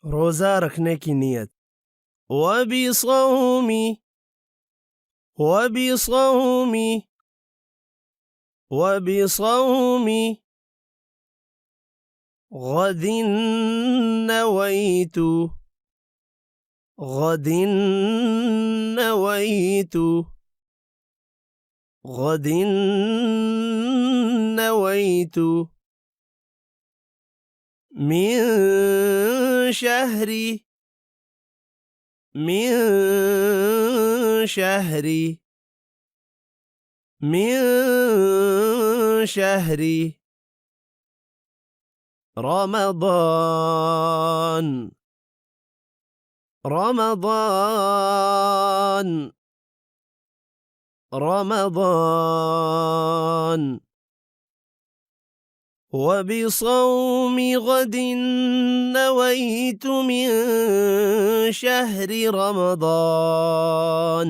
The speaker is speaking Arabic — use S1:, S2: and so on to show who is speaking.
S1: रोज़ा रखने की नियत। वबिस्सौमी वबिस्सौमी वबिस्सौमी غد نويت غد نويت غد نويت من شهري من شهري من شهري رمضان رمضان رمضان وبصوم غد نويت من شهر رمضان